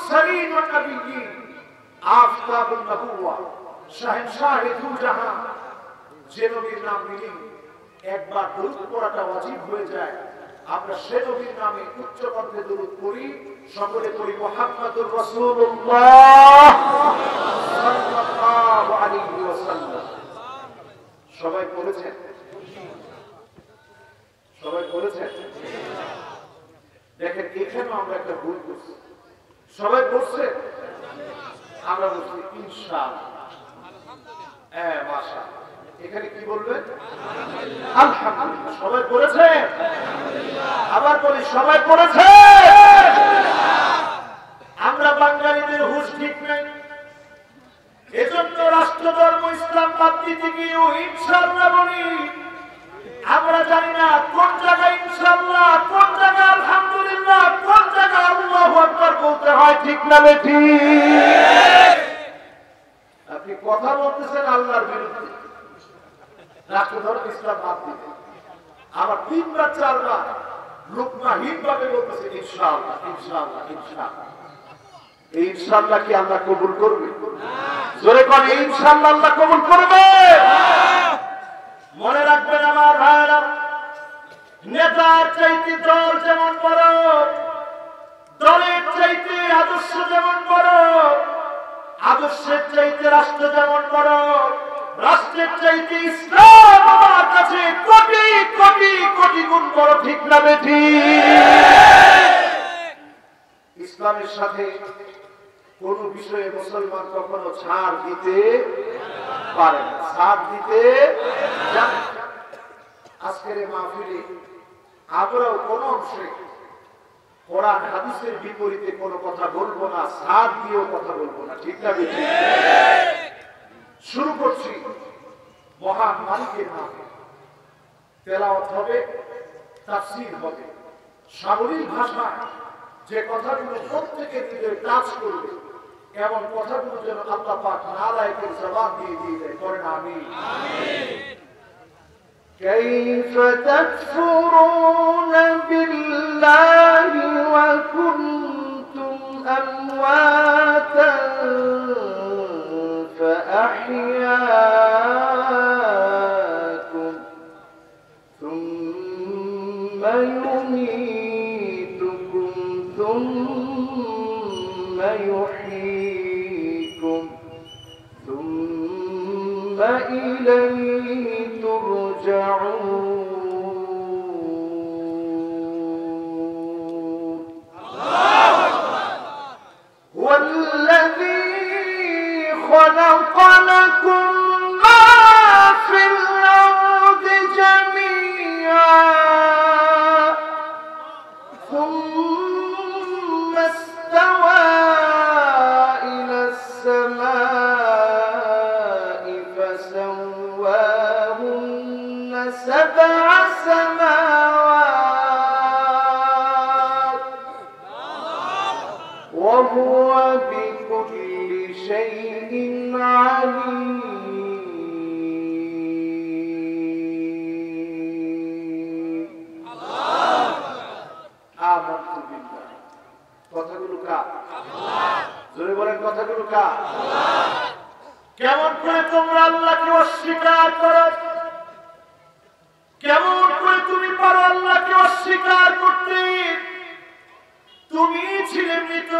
মুরসালিন ওয়া নবিয়্যিন, আফতাবুন নবুওয়া, শাহেনশাহে দু জাহান, যে নবীর নাম নিলে একবার দরুদ পড়াটা ওয়াজিব হয়ে যায়। আমরা সে নবীর নামে উচ্চ কণ্ঠে দরুদ পড়ি, সকলে পড়ি মুহাম্মাদুর রাসূলুল্লাহ সাল্লাল্লাহু আলাইহি ওয়াসাল্লাম। সবাই পড়েছেন? সবাই পড়েছেন? দেখেন এখানে আমরা একটা ভুল করছি। সবাই পড়ছে? আমরা বলছি ইনশাআল্লাহ। হ্যাঁ, মাশাআল্লাহ। এখানে কি বলবেন? আলহামদুলিল্লাহ। সবাই পড়েছে? আবার বলি, সবাই পড়েছে? আমরা বাঙালিদের হুঁশ ঠিক নাই, এজন্য রাষ্ট্র ধর্ম ইসলাম বাদ দিতে গিয়েও ইনশাআল্লাহ বলি। আমরা জানি না কোন জায়গায় ইনশাআল্লাহ, কোন জায়গায় আলহামদুলিল্লাহ, কোন জায়গায় আল্লাহু আকবার বলতে হয়, ঠিক না বেঠি? আপনি কথা বলতেছেন আল্লাহর বিরুদ্ধে, রাষ্ট্র ধর্ম ইসলাম বাদ দিতে, আবার 3 বার 4 বার লোকমাহীন ভাবে বলতেছে ইনশাআল্লাহ, ইনশাআল্লাহ, ইনশাআল্লাহ। এই ইনশাআল্লাহ কি আল্লাহ কবুল করবে? জোরে করে ইনশাআল্লাহ আল্লাহ কবুল করবে। মনে রাখবেন আমার ভাইরা, নেতার চাইতে দল যেমন বড়, দলের চাইতে আদর্শ যেমন বড়, আদর্শের চাইতে রাষ্ট্র যেমন বড়, রাষ্ট্রের চাইতে ইসলাম আমার কাছে কোটি কোটি কোটি গুণ বড়, ঠিক না বেঠি? ইসলামের সাথে কোন বিষয়ে মুসলমান কখনো ছাড় দিতে পারে না, ছাড় দিতে জানে। আজকের এই মাহফিলে আমরাও কোন অংশে কোরআন হাদিসের বিপরীতে কোনো কথা বলবো না, ছাড় দিয়েও কথা বলবো না, ঠিক না বেঠি? শুরু করছি মহান মালিকের নামে। তেলাওয়াত হবে, তাফসীর হবে, সাবলীল ভাষায় যে কথাগুলো প্রত্যেকের হৃদয়ে টাচ করবে, এমন কথাগুলো যেন আল্লাহ পাক নালায়েকের জবাব দিয়ে দেয়। করেন আমিন। كيف تكفرون بالله وكنتم أمواتا فأحياكم ثم يميتكم ثم يحييكم ثم إليه ترجعون. هو الذي خلق لكم ما في الأرض جميعا ثم استوى إلى السماء فسواهن 7 سماوات وهو بكل شيء عليم. آمنت بالله. কথাগুলো কার? আল্লাহ। জোরে বলেন, কথাগুলো কার? আল্লাহ। কেমন করে তোমরা আল্লাহকে অস্বীকার করো? কেমন করে তুমি পারো আল্লাহকে অস্বীকার করতে? তুমি ছিলে মৃত,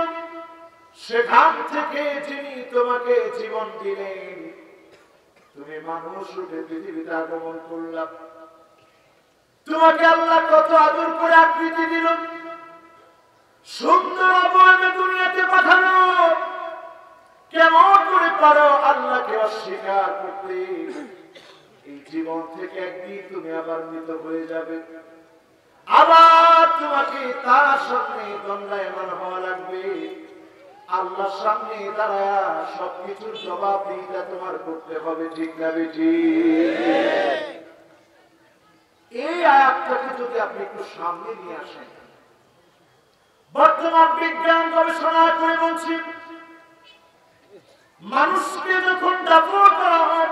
সেখান থেকে যিনি তোমাকে জীবন দিলেন, তুমি মানুষ রূপে পৃথিবীতে আগমন করলাম। তোমাকে আল্লাহ কত আদর করে আকৃতি দিল, সুন্দর অবয়বে দুনিয়াতে পাঠানো। কেমন করে পারো আল্লাহকে অস্বীকার করতে? এই জীবন থেকে একদিন তুমি আবার মৃত হয়ে যাবে, আবার তোমাকে তার সামনে দণ্ডায়মান হওয়া লাগবে। আল্লাহর সামনে দাঁড়ায়া সবকিছুর জবাবদিহিতা তোমার করতে হবে, ঠিক না বেঠি? এই আয়াতটাকে যদি আপনি একটু সামনে নিয়ে আসেন, বর্তমান বিজ্ঞান গবেষণা করে বলছি, মানুষকে যখন দাফন করা হয়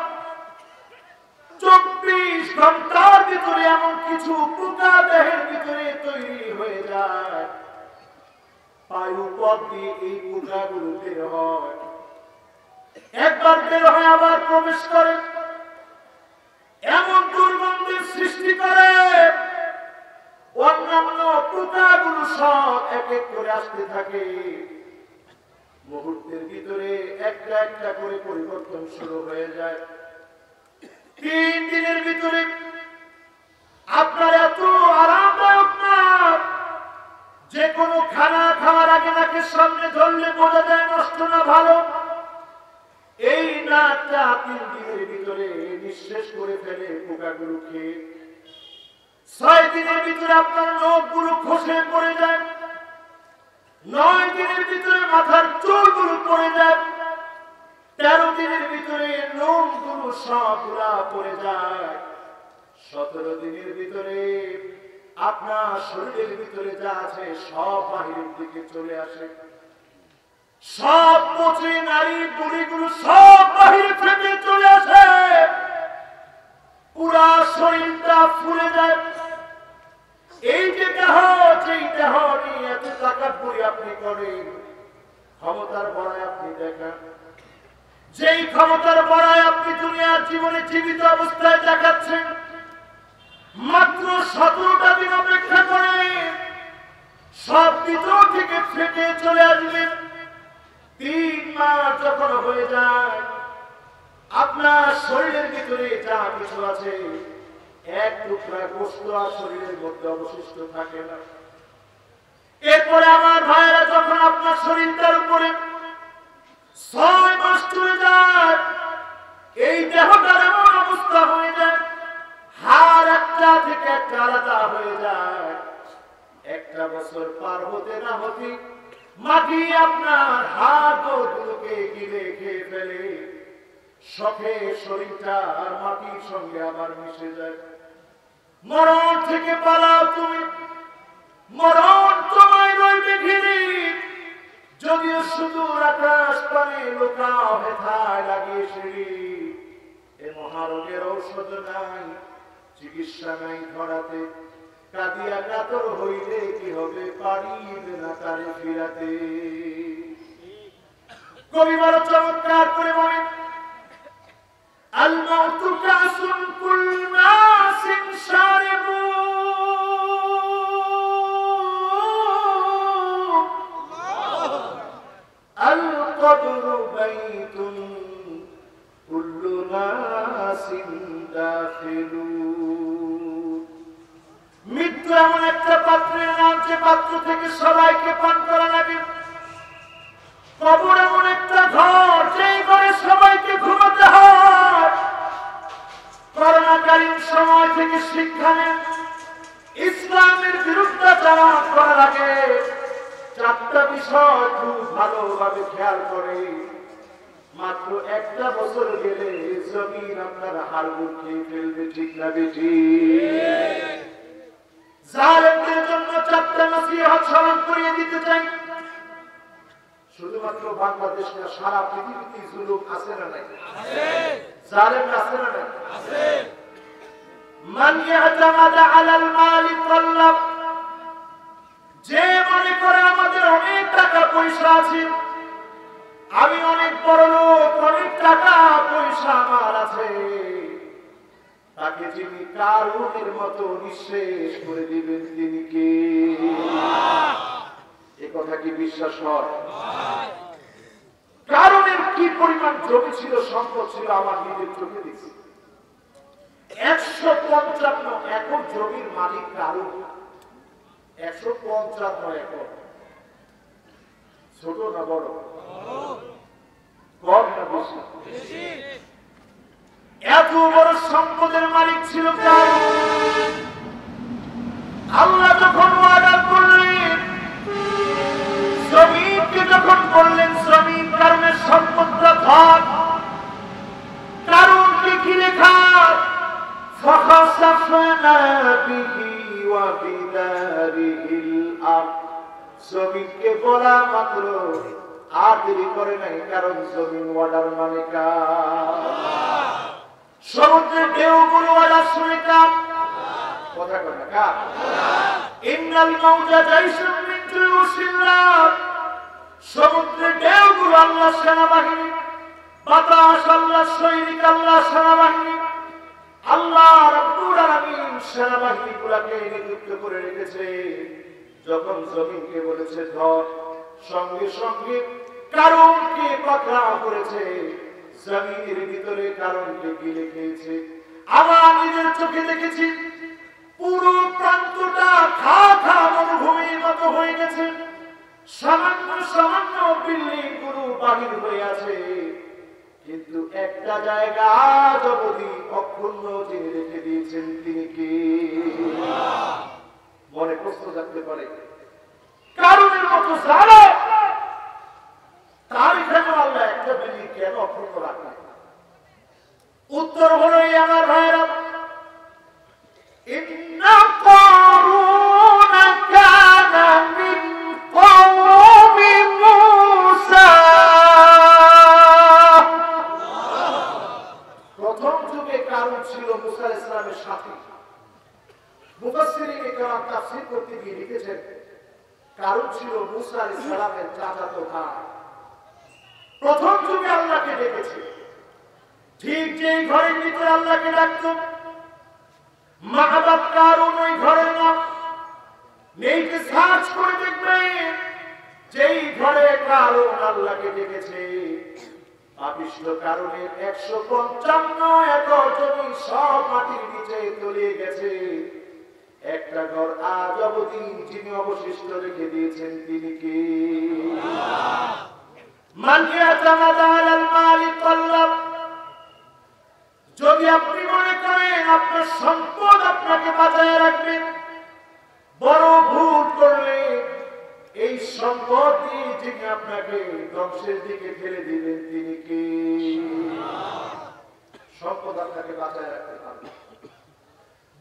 24 ঘন্টার ভিতরে এমন কিছু পোকা দেহের ভিতরে তৈরি হয়ে যায়, বায়ু পথ দিয়ে এই পোকাগুলো বের হয়, একবার বের হয়ে আবার প্রবেশ করে, এমন দুর্গন্ধের সৃষ্টি করে অন্যান্য পোকাগুলো সব এক এক করে আসতে থাকে। মুহূর্তের ভিতরে একটা একটা করে পরিবর্তন শুরু হয়ে যায়। 3 দিনের ভিতরে আপনার এত আরামদায়ক না, যে কোনো খানা খাওয়ার আগে নাকের সামনে ধরলে বোঝা যায় নষ্ট না ভালো। এই নাকটা 3 দিনের ভিতরে নিঃশেষ করে ফেলে পোকাগুলো খেয়ে। 6 দিনের ভিতরে আপনার নখগুলো খসে পড়ে যায়। 9 দিনের ভিতরে মাথার চুলগুলো পড়ে যায়। 13 দিনের ভিতরে লোমগুলো সবগুলা পড়ে যায়। 17 দিনের ভিতরে আপনার শরীরের ভিতরে যা আছে সব বাহিরের দিকে চলে আসে। সব পচে নারী বুড়িগুলো সব বাহিরে থেকে চলে আসে। পুরা শরীরটা ফুলে যায়। এই যে দেহ, যেই দেহ নিয়ে এত তাকাব্বুরি আপনি করেন, ক্ষমতার বড়াই আপনি দেখান, যেই ক্ষমতার বড়াই আপনি দুনিয়ার জীবনে জীবিত অবস্থায় দেখাচ্ছেন, মাত্র 17টা দিন অপেক্ষা করে সব ভিতর থেকে ফেটে চলে আসবেন। 3 মাস যখন হয়ে যায়, আপনার শরীরের ভিতরে যা কিছু আছে এক টুকরা গোশত আর শরীরের মধ্যে অবশিষ্ট থাকে না। এরপরে আমার ভাইয়েরা, যখন আপনার শরীরটার উপরে 6 মাস চলে যায়, এই দেহটার এমন অবস্থা হয়ে যায়, হাড় একটা থেকে একটা আলাদা হয়ে যায়। 1 বছর পার হতে না হতে মাটি আপনার হাড়গুলোকে গিলে খেয়ে ফেলে। শখে শরীরটা আর মাটির সঙ্গে আবার মিশে যায়। মরণ থেকে পালাও তুমি, মরণ তোমায় রইবে ঘিরে। যদিও শুধু আকাশ পানে লোকাও হেথায় লাগিয়ে সিঁড়ি, এ মহারোগের ঔষধ নাই, চিকিৎসা নাই ধরাতে। কাঁদিয়া কাতর হইলে কি হবে, পারিবে না তারে ফিরাতে। কবি বড় চমৎকার করে বলেন, আল মাউতু কাসুন কুল্লু নাসিন শারিবু, আল কবরু বাইতুন কুল্লু নাসিন দাখিলু। মৃত্যু এমন একটা পাত্রের নাম, যে পাত্র থেকে সবাইকে পান করা লাগে। কবর এমন একটা ঘর, যেই ঘরে সবাইকে ঘুমাতে হয়। করোনাকালীন সময় থেকে শিক্ষা নেন, ইসলামের বিরুদ্ধাচরণ করার আগে 4টা বিষয় খুব ভালোভাবে খেয়াল করে। মাত্র 1টা বছর গেলে জমিন আপনার হাড়গুলো খেয়ে ফেলবে, ঠিক না বেটি? জালেমদের জন্য 4টা নসিহত স্মরণ করিয়ে দিতে চাই। শুধুমাত্র বাংলাদেশ না, সারা পৃথিবীতে জুলুম আছে না নাই? জালেম আছে না নাই? মান ইয়াতামাদা আলাল মালি তাল্লাব, যে মনে করে আমাদের অনেক টাকা পয়সা আছে, আমি অনেক বড় লোক, অনেক টাকা পয়সা আমার আছে, তাকে যিনি কারুনের মতো নিঃশেষ করে দিবেন, তিনি কে? এ কথা কি বিশ্বাস হয়? কারুনের কি পরিমাণ জমি ছিল, সম্পদ ছিল, আমার নিজের চোখে দেখছি। 155 একর জমির মালিক কারুন। 155 একর। ছোট না বড়? কম না বেশি? এত বড় সম্পদের মালিক ছিল কারুন। আল্লাহ যখন ওয়াদা করলেন, জমিনকে যখন বললেন জমিন কারুনের সম্পদটা ধর, কারুনকে ঘিরে খায়, فخسفنا به وبداره الأرض। জমিনকে বলা মাত্র আর দেরি করে নাই, কারণ জমিন ওয়াদার মালিক। সমুদ্রের ঢেউগুলো ওয়াদার শুনে কার? কথা কথা কার? ইন্নাল মাউজা জাইসুম মিন জুয়ুশিল্লাহ, সমুদ্রের ঢেউগুলো আল্লাহ সেনাবাহিনী, বাতাস আল্লাহ সৈনিক, আল্লাহ সেনাবাহিনী, আল্লাহ রাব্বুল আলামিন সেনাবাহিনীগুলোকে নিযুক্ত করে রেখেছে। যখন জমিনকে বলেছে ধর, সঙ্গে সঙ্গে কারণকে পাকড়াও করেছে, জমিনের ভিতরে কারণকে গিলে খেয়েছে। আমার নিজের চোখে দেখেছি পুরো প্রান্তটা খা খা মরুভূমির মতো হয়ে গেছে। সামান্য সামান্য বিল্ডিং গুলো বাহির হয়ে আছে, কিন্তু একটা জায়গা আজ অবধি অক্ষুণ্ণ যিনি রেখে দিয়েছেন তিনি কে? মনে প্রশ্ন জানতে পারে কারণের মতো জানো তার এখানে আল্লাহ একটা বিল্ডিং কেন অক্ষুণ্ণ রাখলেন? উত্তর হলো এই আমার ভাইরা, ইন্না কারুন কানা মিন কওমি মূসা। প্রথম যুগে কারুন ছিল মূসা আলাইহিস সালামের সাথী। মুফাসসিরিনে কেরাম তাফসীর করতে গিয়ে লিখেছেন কারুন ছিল মূসা আলাইহিস সালামের চাচাতো ভাই। প্রথম যুগে আল্লাহকে ডেকেছে, ঠিক যেই ঘরের ভিতরে আল্লাহকে ডাকতো, মা-বাপ কারুন ওই ঘরের নাম নেইতে সার্চ করে দেখবেন, যেই ঘরে কারুন আল্লাহকে ডেকেছে পাপিষ্ঠ কারণের 155 একর জমি সব মাটির নিচে তলিয়ে গেছে। একটা ঘর আজ অবধি যিনি অবশিষ্ট রেখে দিয়েছেন তিনি কে? যদি আপনি মনে করেন আপনার সম্পদ আপনাকে বাঁচায় রাখবে, বড় ভুল করলে এই সম্পদ দিয়ে যিনি আপনাকে ধ্বংসের দিকে ঠেলে দিবেন তিনি কে? সম্পদ আপনাকে বাঁচায় রাখতে পারবে।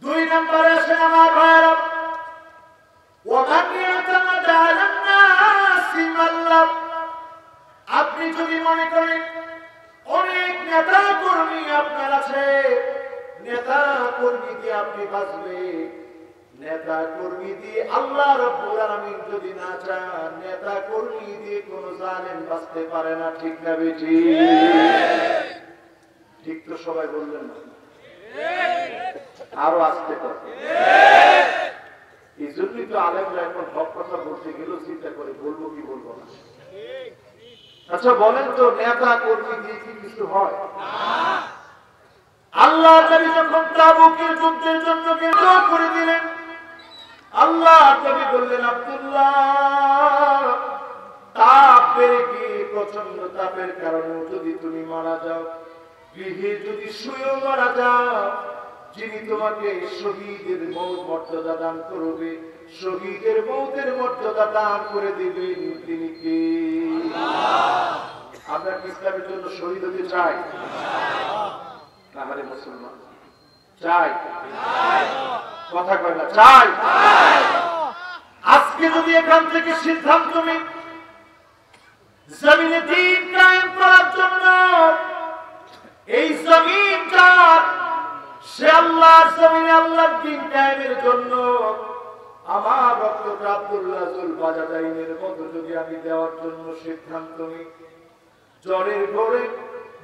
2 নম্বরে আসেন আমার ভাইরা, আপনি যদি মনে করেন অনেক নেতা কর্মী আপনার আছে, নেতা কর্মী দিয়ে আপনি বাঁচবে, নেতা কর্মী দিয়ে আল্লাহ রাব্বুল আলামিন যদি না চান, নেতা কর্মী দিয়ে কোন জালেম বাঁচতে পারে না। ঠিক না বেটি? ঠিক তো সবাই বললেন না? আরো আসতে পারে। এই জন্যই তো আলেমরা এখন হক কথা বলতে গেলেও চিন্তা করে বলবো কি বলবো না। আচ্ছা বলেন তো, নেতা কর্মী দিয়ে কি কিছু হয়? আল্লাহ নবী যখন তাবুকের যুদ্ধের জন্য কেন্দ্র করে দিলেন, আল্লাহ নবী বললেন আব্দুল্লাহ, তাপ বেড়ে গিয়ে প্রচন্ড তাপের কারণে যদি তুমি মারা যাও, গৃহে যদি শুয়েও মারা যাও, যিনি তোমাকে শহীদের মর্যাদা দান করবে, শহীদের মৌতের মর্যাদা দান করে দিবেন তিনি কে? আমরা কি ইসলামের জন্য শহীদ হতে চাই? আমাদের মুসলমান চাই? কথা কয় না? চাই। আজকে যদি এখান থেকে সিদ্ধান্ত নিই জমিনে দ্বীন কায়েম করার জন্য, এই জমিনটা সে আল্লাহর জমিন, আল্লাহর দ্বীন কায়েমের জন্য আমার রক্তটা আব্দুল্লাহ জুল বাজাদাইনের মতো যদি আমি দেওয়ার জন্য সিদ্ধান্ত নিই, জ্বরের ঘরে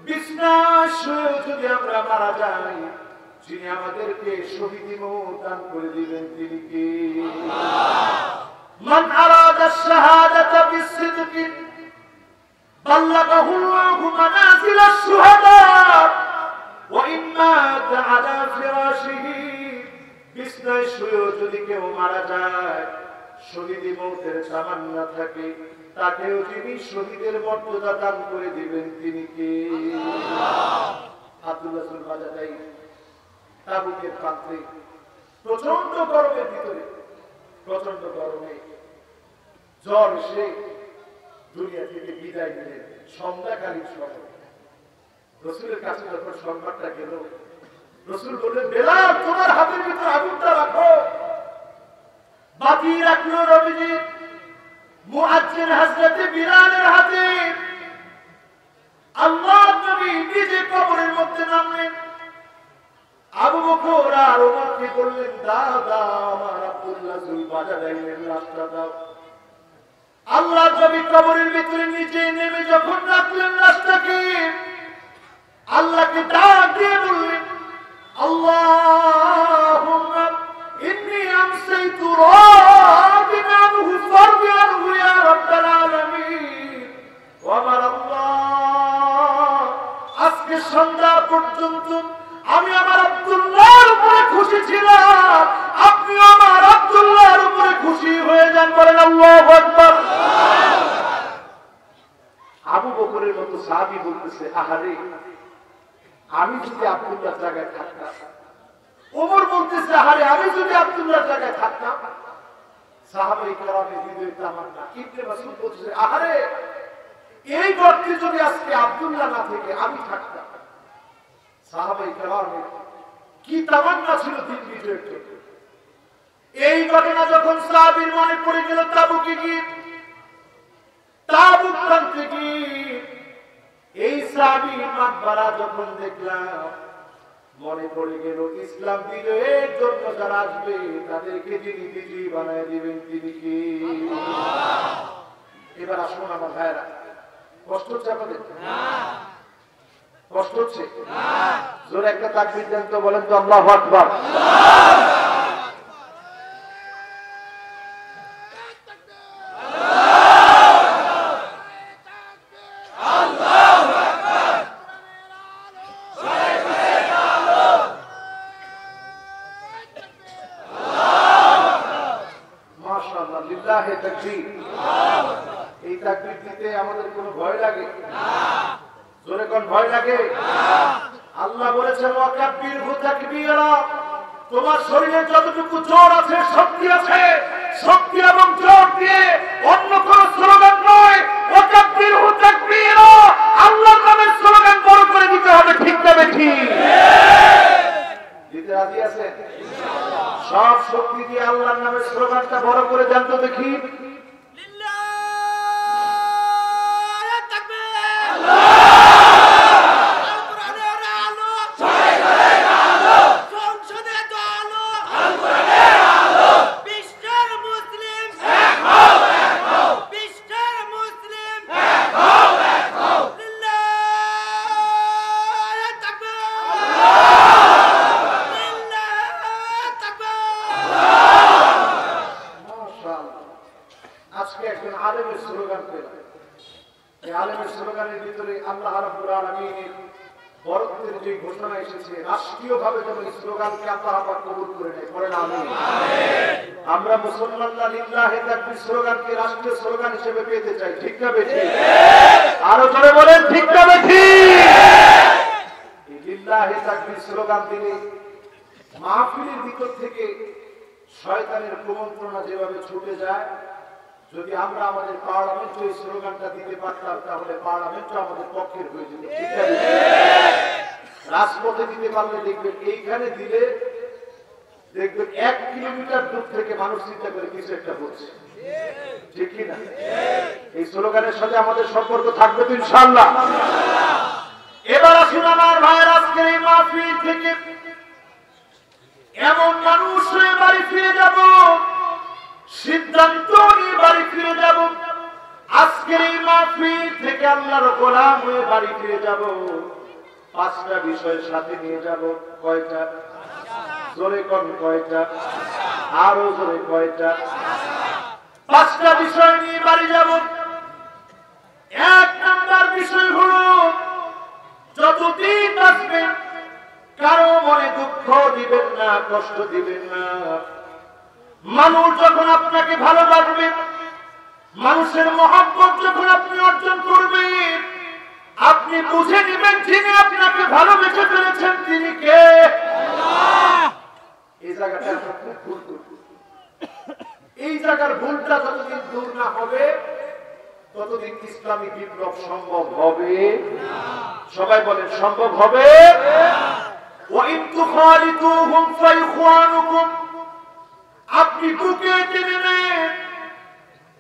বিছনায় শুয়ে যদি আমরা মারা যাই, যিনি আমাদেরকে শহীদি মওত দান করে দিবেন তিনি কে? মান আরাদা শাহাদাতা বিসিদকি বাল্লাগাহু আল্লাহু মানাজিল আশ-শুহাদা ওয়া ইম্মা আলা ফিরাশিহি। বিছনায় শুয়ে যদি কেউ মারা যায়, শহীদি মওতের তামান্না থাকে, তাকেও যিনি শহীদের মর্যাদা দান করে দিবেন তিনি কে? আব্দুল্লাহ জুল বাজাদাই তাবুকের প্রান্তে প্রচন্ড গরমের ভিতরে, প্রচন্ড গরমে জ্বর এসে দুনিয়া থেকে বিদায় নিলেন সন্ধ্যাকালীন সময়। রাসূলের কাছে যখন সংবাদটা গেল, রাসূল বললেন, বেলাল তোমার হাতের ভিতরে আগুনটা রাখো। বাতি রাখলো নবীজি মুআজ্জিন হযরত বিলালের হাতে। আল্লাহর নবী নিজে কবরের মধ্যে নামলেন। আবু বকর আর ওমরকে বললেন, দাদা আমার আব্দুল্লাহ জুল বাজাদাইনের লাশটা দাও। আল্লাহ নবী কবরের ভিতরে নিচে নেমে যখন রাখলেন লাশটাকে, আল্লাহকে ডাক দিয়ে বললেন, আল্লাহুম্মা ইন্নী আমসাইতু রাদিন আনহু ফারদি আনহু ইয়া রাব্বাল আলামিন। ওয়া আমার আল্লাহ, আজকে সন্ধ্যা পর্যন্ত আমি আমার আব্দুল্লাহর উপরে খুশি ছিলাম, আপনি আমার আব্দুল্লাহর উপরে খুশি হয়ে যান, বলেন আল্লাহু আকবার। আবু বকরের মতো সাহাবী বলতেছে, আহারে আমি যদি আব্দুল্লাহর জায়গায় থাকতাম। ওমর বলতেছে, আহারে আমি যদি আব্দুল্লাহর জায়গায় থাকতাম। সাহাবায়ে কেরামের হৃদয়ে তামান্না। ইবনে মাসউদ বলতেছে, আহারে এই গর্তে যদি আজকে আব্দুল্লাহ না থেকে আমি থাকতাম। সাহাবায়ে কেরামের কি তামান্না ছিল দিন বিজয়ের জন্য। এই ঘটনা যখন সাহাবীর মনে পড়ে গেল, তাবুকে গিয়ে তাবুক প্রান্তে গিয়ে এই সাহাবী মাকবারা যখন দেখলাম, মনে পড়ে গেল ইসলাম বিজয়ের জন্য যারা আসবে তাদেরকে যিনি বিজয়ী বানায় দিবেন তিনি কি? এবার আসুন আমার ভাইরা, কষ্ট হচ্ছে আপনাদের? কষ্ট হচ্ছে? জোরে একটা তাকবীর দেন তো, বলেন তো আল্লাহু আকবার। মাশাআল্লাহ, লিল্লাহি তাকবীর। এই তাকবীর দিতে আমাদের কোনো ভয় লাগে না? জোরে কোন ভয় লাগে? আল্লাহ বলেছেন, ওয়াকাব্বিরহু তাকবীরা। তোমার শরীরে যতটুকু জোর আছে, শক্তি আছে, শক্তি এবং জোর দিয়ে অন্য কোন স্লোগান নয়, ওয়াকাব্বিরহু তাকবীরা, আল্লাহর নামের স্লোগান বড় করে দিতে হবে, ঠিক না ঠিক? দিতে রাজি আছেন? ইনশাআল্লাহ। সব শক্তি দিয়ে আল্লাহর নামের স্লোগানটা বড় করে দেন তো দেখি। আজকে একজন আলেমের স্লোগান পেলাম। এই আলেমের স্লোগানের ভিতরে আল্লাহ রাব্বুল আলামিনের বরকতের যে ঘোষণা এসেছে, রাষ্ট্রীয়ভাবে যেন এই স্লোগানকে আল্লাহ পাক কবুল করে নেয়, পড়েন আমিন। আমরা মুসলমানরা লিল্লাহি তাকবীর স্লোগানকে রাষ্ট্রীয় স্লোগান হিসেবে পেতে চাই, ঠিক না বেঠিক? আরো জোরে বলেন, ঠিক না বেঠিক? এই লিল্লাহি তাকবীর স্লোগান দিলে মাহফিলের ভিতর থেকে শয়তানের কুমন্ত্রণা যেভাবে ছুটে যায়, যদি আমরা আমাদের পার্লামেন্টে এই স্লোগানটা দিতে পারতাম, তাহলে পার্লামেন্টও আমাদের পক্ষের হয়ে যেত, ঠিক আছে? রাজপথে দিতে পারলে দেখবেন, এইখানে দিলে দেখবেন 1 কিলোমিটার দূর থেকে মানুষ চিন্তা করে কিছু একটা হচ্ছে, ঠিক কি না? এই স্লোগানের সাথে আমাদের সম্পর্ক থাকবে তো ইনশাআল্লাহ। এবার আসুন আমার ভাইয়ের, আজকের এই মাহফিল থেকে এমন মানুষ হয়ে বাড়ি ফিরে যাব, সিদ্ধান্ত নিয়ে বাড়ি ফিরে যাব। আজকের এই মাহফিল থেকে আল্লাহর গোলাম হয়ে বাড়ি ফিরে যাব। 5টা বিষয় সাথে নিয়ে যাব। কয়টা? জোরে কোন কয়টা? আরো জোরে কয়টা? 5টা বিষয় নিয়ে বাড়ি যাব। 1 নাম্বার বিষয় হলো, যতদিন বাঁচবেন কারো মনে দুঃখ দিবেন না, কষ্ট দিবেন না। মানুষ যখন আপনাকে ভালোবাসবে, মানুষের মহব্বত যখন আপনি অর্জন করবেন, আপনি বুঝে নেবেন যিনি আপনাকে ভালোবেসে ফেলেছেন তিনি কে? আল্লাহ। এই জায়গাটা আপনি ভুল করবেন। এই জায়গার ভুলটা যতদিন দূর না হবে, ততদিন ইসলামী বিপ্লব সম্ভব হবে না। সবাই বলেন, সম্ভব হবে না। ওয়াইন তুখালিতুহুম ফাইখওয়ানুকুম, আপনি বুকে টেনে নেন,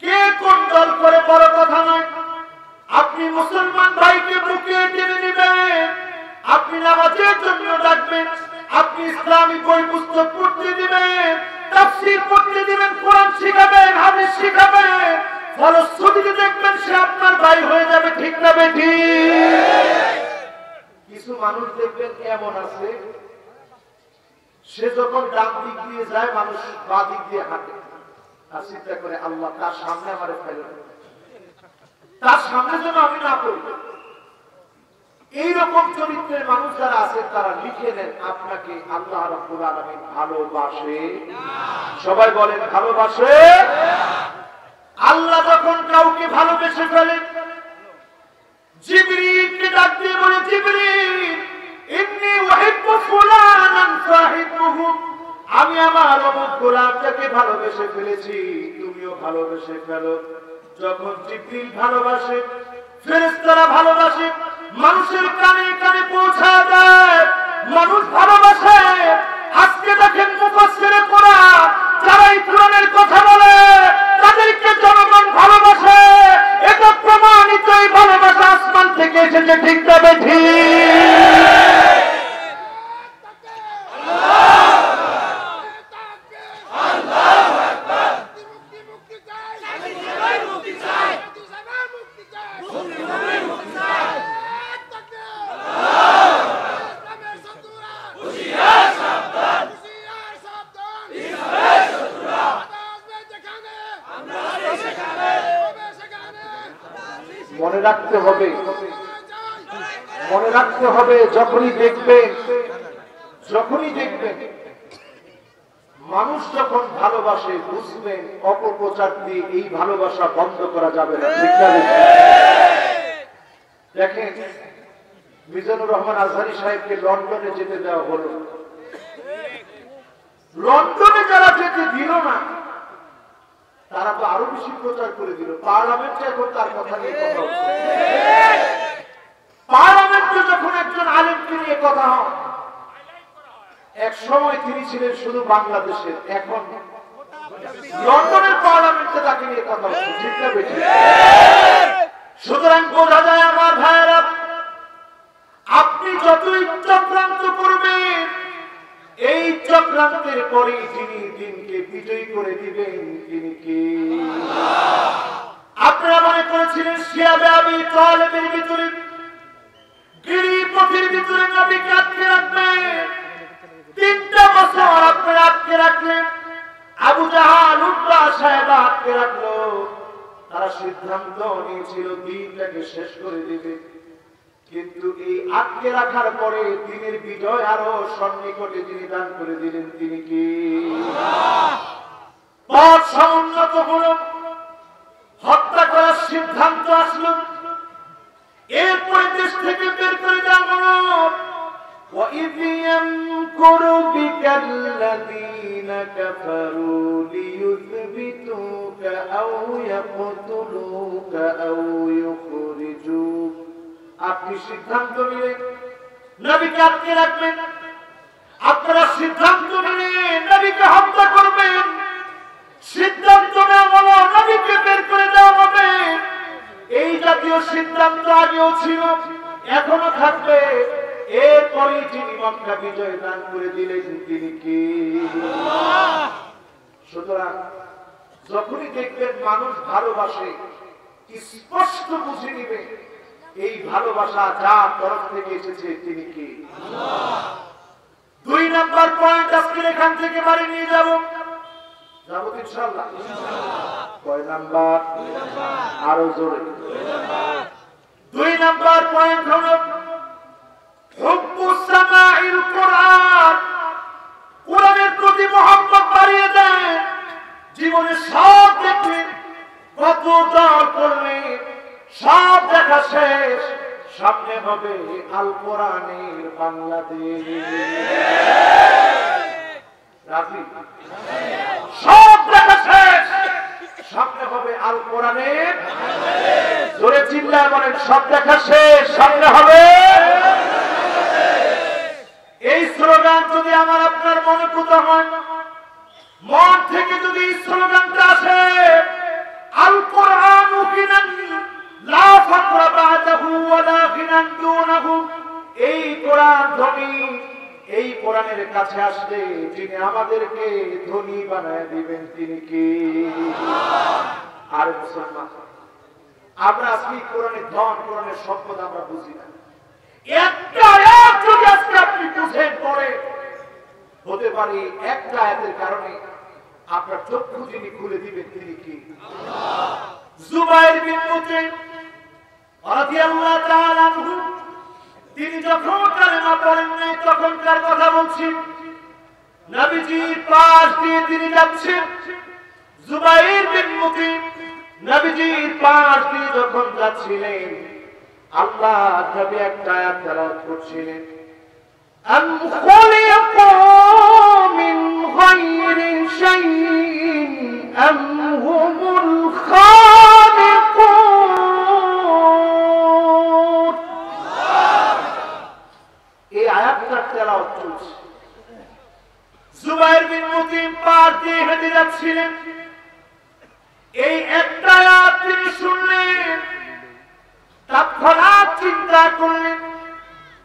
কে কোন দল করে বড় কথা নয়। আপনি মুসলমান ভাইকে বুকে টেনে নেবেন, আপনি নামাজের জন্য ডাকবেন, আপনি ইসলামী বই পুস্তক পড়তে দিবেন, তাফসীর পড়তে দিবেন, কোরআন শিখাবেন, হাদিস শিখাবেন। ফলশ্রুতিতে দেখবেন সে আপনার ভাই হয়ে যাবে, ঠিক না বেঠি? কিছু মানুষ দেখবেন এমন আছে, সে যখন ডান দিক দিয়ে যায় মানুষ বাঁ দিক দিয়ে হাঁটে, আর চিন্তা করে আল্লাহ তার সামনে আমারে ফেলে, তার সামনে যেন আমি না পড়ি। এইরকম চরিত্রের মানুষ যারা আছেন তারা লিখে নেন আপনাকে আল্লাহ রাব্বুল আলামিন ভালোবাসে। সবাই বলেন ভালোবাসে। আল্লাহ যখন কাউকে ভালোবেসে ফেলেন, জিবরিলকে ডাক দিয়ে বলে, জিবরিল ইন্নী উহিব্বু ফুলানান ফাহিব্বুহু, আমি আমার অমুক গোলামটাকে ভালোবেসে ফেলেছি, তুমিও ভালোবেসে ফেলো। যখন জিবরিল ভালোবাসে, ফেরেশতারা ভালোবাসে, মানুষের কানে কানে পৌঁছা দেয়, মানুষ ভালোবাসে। আজকে দেখেন মুফাসসিরে কোরআন যারা এই কোরআনের কথা বলে তাদেরকে জনগণ ভালোবাসে। এটা প্রমাণিত, এই ভালোবাসা আসমান থেকে এসেছে, ঠিক না বেঠি? মনে রাখতে হবে, মনে রাখতে হবে, যখনই দেখবেন মানুষ যখন ভালোবাসে বুঝবেন অপপ্রচার দিয়ে এই ভালোবাসা বন্ধ করা যাবে না, ঠিক না? দেখেন মিজানুর রহমান আজহারী সাহেবকে লন্ডনে যেতে দেওয়া হলো, লন্ডনে যারা যেতে দিল না তারা তো আরো বেশি প্রচার করে দিল। পার্লামেন্টে এখন তার কথা নিয়ে কথা হচ্ছে, পার্লামেন্টে যখন একজন আলেমকে নিয়ে কথা হয়, এক সময় তিনি ছিলেন শুধু বাংলাদেশের, এখন লন্ডনের পার্লামেন্টে তাকে নিয়ে কথা হচ্ছে, ঠিক না বেশি? সুতরাং বোঝা যায় আমার ভাইয়েরা, আপনি যতই চক্রান্ত করবেন, এই চক্রান্তের পরে যিনি দিনকে বিজয়ী করে দিবেন তিনি কে? আপনারা মনে করেছিলেন শিয়াবে আবি তালেবের ভিতরে, গিরিপথের ভিতরে নবীকে আটকে রাখবেন, 3টা বছর আপনারা আটকে রাখলেন, আবু জাহাল উতবা সাহেব আটকে রাখলো। তারা সিদ্ধান্ত নিয়েছিল দিনটাকে শেষ করে দিবে, কিন্তু এই আটকে রাখার পরে দিনের বিজয় আরো সন্নিকটে যিনি দান করে দিলেন তিনি কি? পথ সমুন্নত হল, হত্যা করার সিদ্ধান্ত আসলো, এরপরে দেশ থেকে বের করে দেওয়া হলো। وَإِذْ يَمْكُرُ بِكَ الَّذِينَ كَفَرُوا لِيُثْبِتُوكَ أَوْ يَقْتُلُوكَ أَوْ يُخْرِجُوكَ। আপনি সিদ্ধান্ত নিলেন নবীকে আটকে রাখবেন, আপনারা সিদ্ধান্ত নিলেন নবীকে হত্যা করবেন, সিদ্ধান্ত নেওয়া হলো নবীকে বের করে দেওয়া হবে। এই জাতীয় সিদ্ধান্ত আগেও ছিল, এখনো থাকবে। এরপরে যিনি মক্কা বিজয় দান করে দিলেন তিনি কি? সুতরাং যখনই দেখবেন মানুষ ভালোবাসে, স্পষ্ট বুঝে নিবে এই ভালোবাসা যার তরফ থেকে এসেছে তিনি কি? 2 নাম্বার পয়েন্ট আজকে এখান থেকে বাড়ি নিয়ে যাব ইনশাআল্লাহ। কয় নাম্বার? আরো জোরে। 2 নাম্বার পয়েন্ট হলো হুব্বুস সামাইল কোরআন। কোরআনের প্রতি মহব্বত বাড়িয়ে দেয়। জীবনে সব দেখলেন, কত দর করলেন, সব দেখা শেষ, সামনে হবে আল কোরআনের বাংলাদেশ। রাজি? সব দেখা শেষ, সামনে হবে আল কোরআনের। জোরে চিল্লায় বলেন, সব দেখা শেষ, সামনে হবে। এই স্লোগান যদি আমার আপনার মনে পুত হয়, মন থেকে যদি এই স্লোগানটা আসে, আল কোরআন গিনান লা ফাকরা বাদাহু ওয়ালা গিনান দুনাহু, এই কোরআন ধনী, এই কোরআনের কাছে আসলে যিনি আমাদেরকে ধনী বানায় দিবেন তিনি কে? আর মুসলমান আমরা আজকে কোরআনের ধন কোরআনের সম্পদ আমরা বুঝি না। একটা আয়াত যদি আজকে আপনি বুঝেন পড়ে হতে পারে একটা আয়াতের কারণে আপনার চক্ষু যিনি খুলে দিবেন তিনি কি? আল্লাহ। জুবাইর বিন মুতিম রাদিয়াল্লাহু তাআলা আনহু তিনি যখন কালেমা পড়েন নাই তখনকার কথা বলছি, নবীজির পাশ দিয়ে তিনি যাচ্ছেন। জুবাইর বিন মুতিম নবীজির পাশ দিয়ে যখন যাচ্ছিলেন আল্লাহ নবী একটা আয়াত তেলাওয়াত করছিলেন, আম খুলিকু মিন গায়রি শাইইন আম হুমুল খালিকুন। এই আয়াতটা তেলাওয়াত চলছে। জুবাইর বিন মুতিম পাশ দিয়ে হেঁটে যাচ্ছিলেন, এই একটা আয়াত তিনি শুনলেন, তৎক্ষণাৎ চিন্তা করলেন,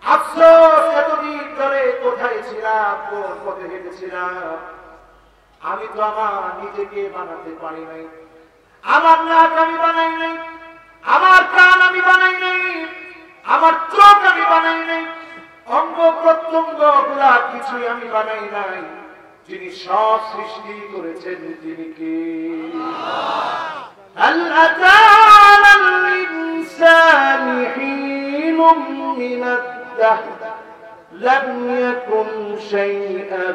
আফসোস এতদিন ধরে কোথায় ছিলাম, কোন পথে হেঁটেছিলাম, আমি তো আমার নিজেকে বানাতে পারি নাই, আমার নাক আমি বানাই নাই, আমার কান আমি বানাই নাই, আমার চোখ আমি বানাই নাই, অঙ্গ প্রত্যঙ্গ গুলা কিছুই আমি বানাই নাই, যিনি সব সৃষ্টি করেছেন তিনি কে? هل أتى على الإنسان حين من الدهر لم يكن شيئا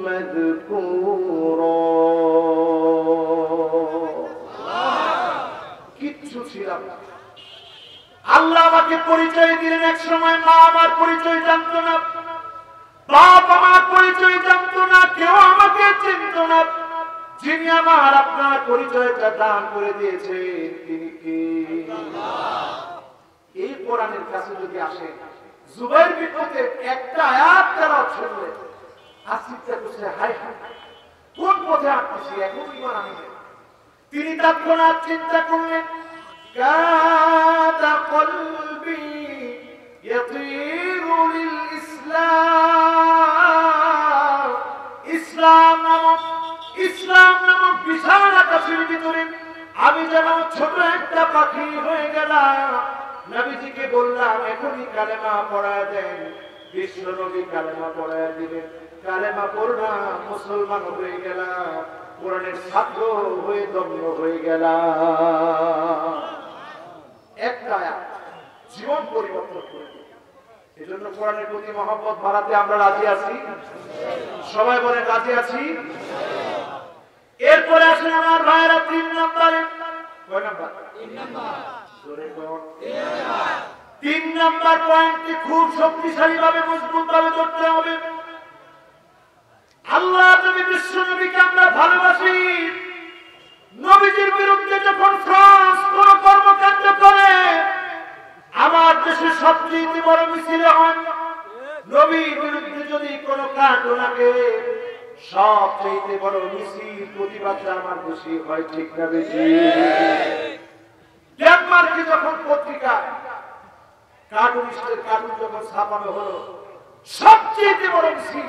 مذكورا। কিচ্ছু ছিলাম না। আল্লাহ আমাকে পরিচয় দিলেন এক সময়, মা আমার পরিচয় জানতো না, বাপ আমার পরিচয় জানতো না, কেউ আমাকে চিনতো না, যিনি আমার আপনার পরিচয়টা দান করে দিয়েছে তিনি কে? এই কোরআনের কাছে যদি আসে জুবাইর বিন মুতিম একটা আয়াত তেলাওয়াত শুনলে আসিফটা করছে, হায় হায় কোন পথে আসছি, এখন ইমান আনি না। তিনি তৎক্ষণাৎ চিন্তা করলেন, কাদা কলবি ইয়াতিরু লিল ইসলাম। ইসলাম নামক বিশাল আকাশের ভিতরে আমি যেন ছোট একটা পাখি হয়ে গেলাম। নবীজিকে বললাম এখনই কালেমা পড়ায় দেন, বিশ্ব নবী কালেমা পড়ায় দিলেন, কালেমা পড়লাম, মুসলমান হয়ে গেলাম, কোরআনের ছাত্র হয়ে দম্ভ হয়ে গেলাম। একটা আয়াত জীবন পরিবর্তন করে। এজন্য কোরআনের প্রতি মহব্বত বাড়াতে আমরা রাজি আছি, সবাই বলেন রাজি আছি। এরপরে আসেন আমার ভাইরা 3 নম্বরে। কয় নাম্বার? 3 নাম্বার। জোরে বল। 3 নাম্বার পয়েন্টটি খুব শক্তিশালী ভাবে মজবুত ভাবে ধরতে হবে। আল্লাহ নবী বিশ্ব নবীকে আমরা ভালোবাসি। নবীজির বিরুদ্ধে যখন ফ্রান্স কোন কর্মকাণ্ড করে, আমার দেশে সবচেয়ে বড় মিছিল হয়, নবীর বিরুদ্ধে যদি কোনো কাণ্ড লাগে সবচেয়ে বড় মিছিল প্রতিবাদটা আমার দেশে হয়, ঠিক না বেশি? ডেনমার্কে যখন পত্রিকা কার্টুনিস্টের কার্টুন যখন ছাপানো হলো, সবচেয়ে বড় মিছিল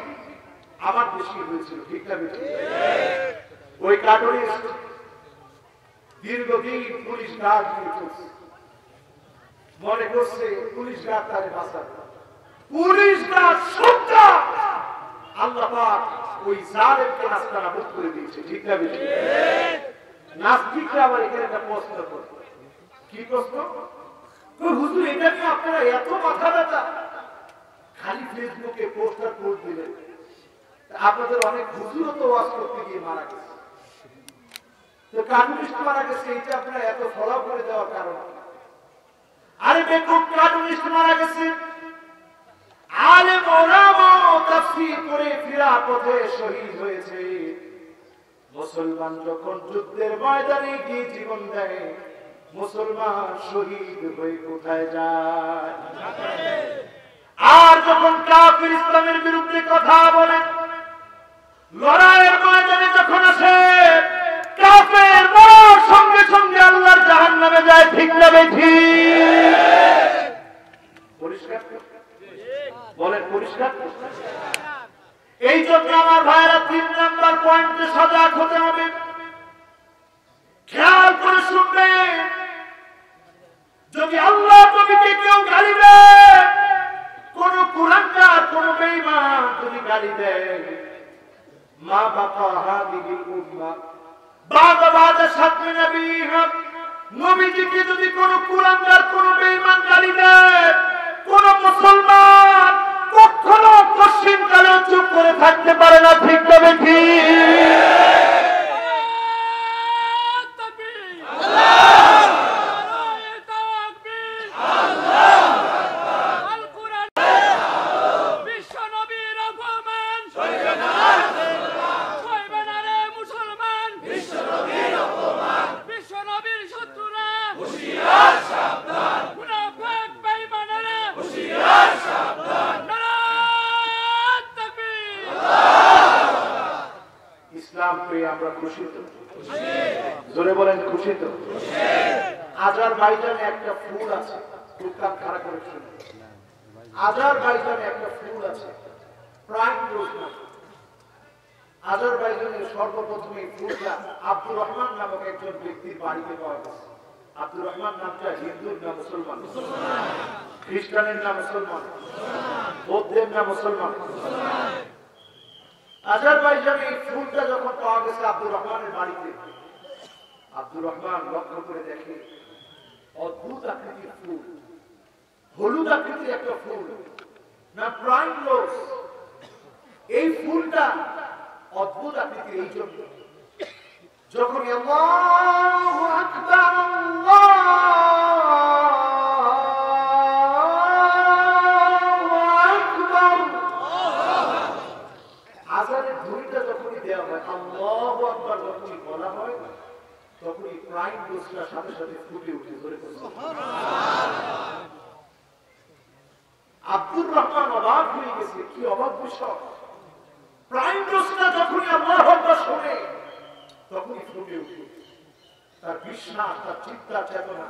আমার দেশে হয়েছিল, ঠিক না বেশি? ওই কার্টুনিস্ট দীর্ঘদিন পুলিশ গার্ড দিয়ে চলছে, মনে করছে পুলিশ গার্ড তারে বাঁচাবে, পুলিশ গার্ড সত্তা আল্লাহ পাক ওই জালেমকে নাস্তানাবুদ করে দিয়েছে, ঠিক না বেশি? নাস্তিকরা আবার এখানে একটা প্রশ্ন করবে, কি প্রশ্ন? হুজুর এটা নিয়ে আপনারা এত মাথা ব্যথা, খালি ফেসবুকে পোস্টার পোস্ট দিলেন, আপনাদের অনেক হুজুরও তো ওয়াজ করতে গিয়ে মারা গেছে, তো কার্টুনিস্ট মারা গেছে, এটা আপনারা এত ফলো করে দেওয়ার কারণ? আরে বেকুব কার্টুনিস্ট মারা গেছে, আলেম ওলামা তাফসীর করে ফিরা পথে শহীদ হয়েছে। মুসলমান যখন যুদ্ধের ময়দানে গিয়ে জীবন দেয়, মুসলমান শহীদ হয়ে কোথায় যায়? আর যখন কাফির ইসলামের বিরুদ্ধে কথা বলে, লড়াইয়ের ময়দানে যখন আসে, কাফের মরার সঙ্গে সঙ্গে আল্লাহর জাহান্নামে যায়, ঠিক না বেঠি? পরিষ্কার বলেন, পরিষ্কার। এই জন্য আমার ভাইয়েরা 3 নাম্বার পয়েন্টে সজাগ হতে হবে। বাদে সাতমি নবী নবীজিকে যদি কোন কুলাঙ্গার কোন বেঈমান গালি দেয়, কোন মুসলমান কখনো পশ্চিম কালে চুপ করে থাকতে পারে না। ঠিক তবে ঠিক আমরা খুশি তো? জোরে বলেন খুশি তো? আজারবাইজানে একটা ফুল আছে, খুব কান খাড়া করে শুনুন। আজারবাইজানে একটা ফুল আছে, প্রাইম রোজ নাম। আজারবাইজানের সর্বপ্রথম এই ফুলটা আব্দুর রহমান নামক একজন ব্যক্তির বাড়িতে পাওয়া গেছে। আব্দুর রহমান নামটা হিন্দুর না মুসলমান? খ্রিস্টানের না মুসলমান? বৌদ্ধের না মুসলমান? আজারবাইজানে এই ফুলটা যখন পাওয়া গেছে আব্দুর রহমানের বাড়িতে, আব্দুর রহমান লক্ষ্য করে দেখে অদ্ভুত আকৃতির ফুল, হলুদ আকৃতির একটা ফুল, না প্রাইম রোজ। এই ফুলটা অদ্ভুত আকৃতির এই জন্য যখন আল্লাহু আকবার আজানের ধ্বনিটা যখনই দেওয়া হয়, আল্লাহু আকবার যখনই বলা হয়, তখনই প্রাইম রোজটা সাথে সাথে ফুটে উঠে ধরে আব্দুর রহমান অবাক হয়ে গেছে। কি অবাক বিষয়! প্রাইম রোজটা যখনই আল্লাহু আকবার শোনে তখনই ফুটে উঠে। তার বিশ্বাস, তার চিন্তা চেতনা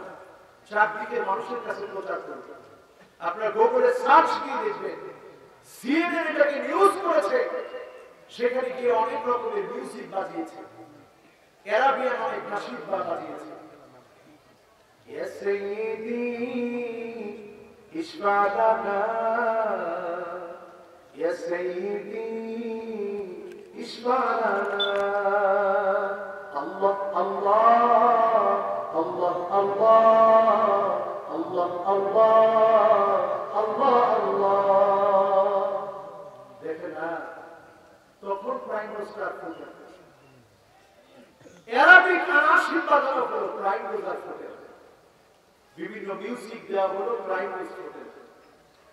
চারদিকে মানুষের কাছে প্রচার করবে। আপনার গুগলে সার্চ দিয়ে দেখবেন, সিএনএন এটাকে নিউজ করেছে, সেখানে গিয়ে অনেক রকমের মিউজিক বাজিয়েছে, অ্যারাবিয়ান অনেক নাশিদ বাজিয়েছে। ইয়া সাইয়্যিদি ইশফা লানা, ইয়া সাইয়্যিদি ইশফা লানা, আল্লাহ আল্লাহ আল্লাহ আল্লাহ আল্লাহ আল্লাহ আল্লাহ আল্লাহ। দেখেন না, তখন প্রাইম রোজটার ফুটে, অ্যারাবিক আনাশিদ বাজানো হলো, প্রাইম রোজার ফুটে, বিভিন্ন মিউজিক দেওয়া হলো, প্রাইম রোজ ফুটে,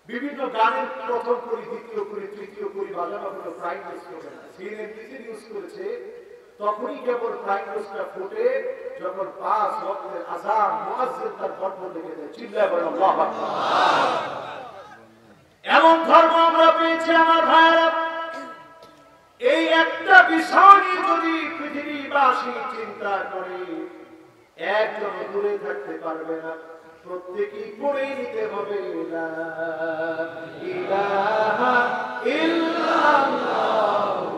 বিভিন্ন গানের প্রথম করি, দ্বিতীয় করি, তৃতীয় করি বাজানো হলো, প্রাইম রোজ ফুটে। সিএনএন নিজে নিউজ করেছে, তখনই কেবল প্রাইম রোজটা ফুটে যখন 5 ওয়াক্তের আযান মুয়াজ্জিন তার কণ্ঠ থেকে দেয়। চিল্লায় বলেন আল্লাহু আকবার। এমন ধর্ম আমরা পেয়েছি আমার ভাইরা। এই একটা বিষয় নিয়ে যদি পৃথিবীবাসী চিন্তা করে, একজন দূরে থাকতে পারবে না, প্রত্যেকেই পড়ে নিতে হবে লা ইলাহা ইল্লাল্লাহু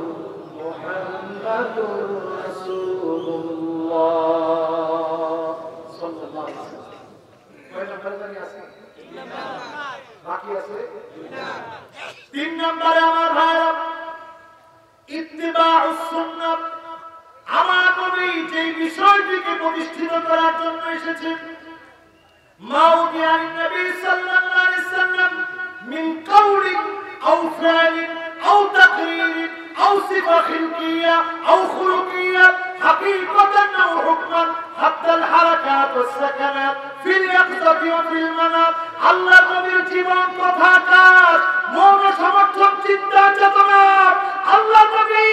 মুহাম্মাদুর রাসূলুল্লাহ সাল্লাল্লাহু আলাইহি ওয়াসাল্লাম। কয় নম্বরে জানি আছে? বাকি আছে 3 নম্বরে আমার ভাইরা, ইত্তিবাউস সুন্নাহ। আমার নবী যে বিষয়টিকে প্রতিষ্ঠিত করার জন্য এসেছেন, মাউদিয়ান নবী সাল্লাল্লাহু আলাইহি ওয়াসাল্লাম মিন কাউলিন আও ফি'লিন আও তাকরীরিন আও সিফা খিলকিয়া আও খুলুকিয়া হাকীকাতান আও হুকমান হাত্তা আল হারাকাত ওয়াস সাকানাত ফিল ইয়াকযাতি ওয়া ফিল মানাম। আল্লাহ নবীর জীবন, কথা, কাজ, মন, সমর্থন, চিন্তা, চেতনা, আল্লাহ নবী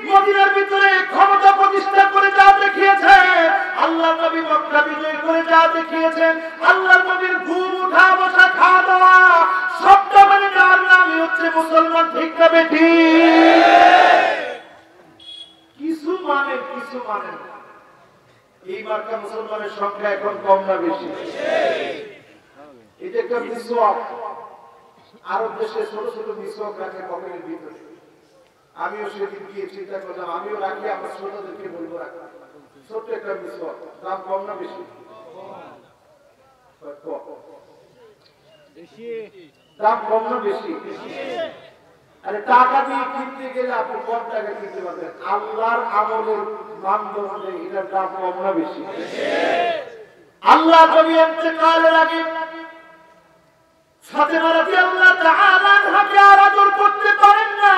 মদিনার ভিতরে ক্ষমতা প্রতিষ্ঠা করে যা দেখিয়েছেন, আল্লাহ নবী মক্কা বিজয় করে যা দেখিয়েছেন, আল্লাহ নবীর ঘুম, উঠা, বসা, খাওয়া দাওয়া সবটা মানে যার নামই হচ্ছে মুসলমান। ঠিক না বেঠিক? কিছু মানে কিছু মানে এই মার্কা মুসলমানের সংখ্যা এখন কম না বেশি? এটা একটা মিসওয়াক। আরব দেশে ছোট ছোট মিসওয়াক রাখে পকেটের ভিতরে। আমিও সেদিন গিয়ে চিন্তা করলাম, আমিও রাখি, আমার ছোটদেরকে বলবো রাখি। ছোট্ট একটা মিসওয়াক, দাম কম না বেশি? দাম কম না বেশি? আরে টাকা দিয়ে কিনতে গেলে আপনি কম টাকা কিনতে পারবেন, আল্লাহর আমলের আন্দোলনে এটার দাম কম না বেশি? আল্লাহ নবী ইন্তেকালের আগে ফাতেমা রাদিয়াল্লাহু তাআলা আনহাকে আদর করতে পারেন না,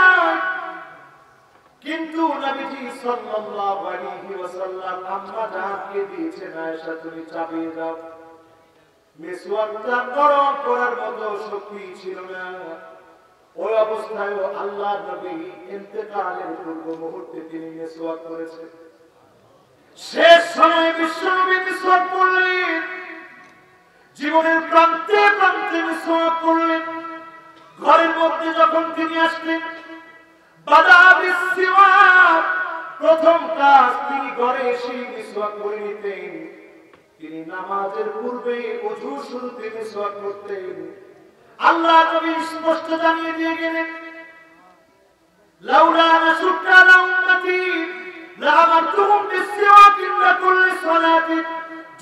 কিন্তু নবীজি সাল্লাল্লাহু আলাইহি ওয়াসাল্লাম আম্মা জানকে দিয়েছেন, আয়েশা তুমি চাবিয়ে দাও। মিসওয়াকটা গরম করার মতো শক্তি ছিল না। ওই অবস্থায় আল্লাহ নবী ইন্তেকালের পূর্ব মুহূর্তে তিনি মিসওয়াক করেছেন। শেষ সময়ে বিশ্বনবী মিসওয়াক করলেন, জীবনের প্রান্তে প্রান্তে মিসওয়াক করলেন। ঘরের মধ্যে যখন তিনি আসলেন, বাদা বিসওয়াক, প্রথম কাজ তিনি ঘরে এসে মিসওয়াক করে নিতেন। তিনি নামাজের পূর্বে ওযু শুরুতে মিসওয়াক করতেন। আল্লাহ নবী স্পষ্ট জানিয়ে দিয়ে গেলেন, লাউলা নাশুক্কা আলা উম্মতি লাআমারতুহুম বিসওয়াক ইনদা কুল্লি সালাতিন,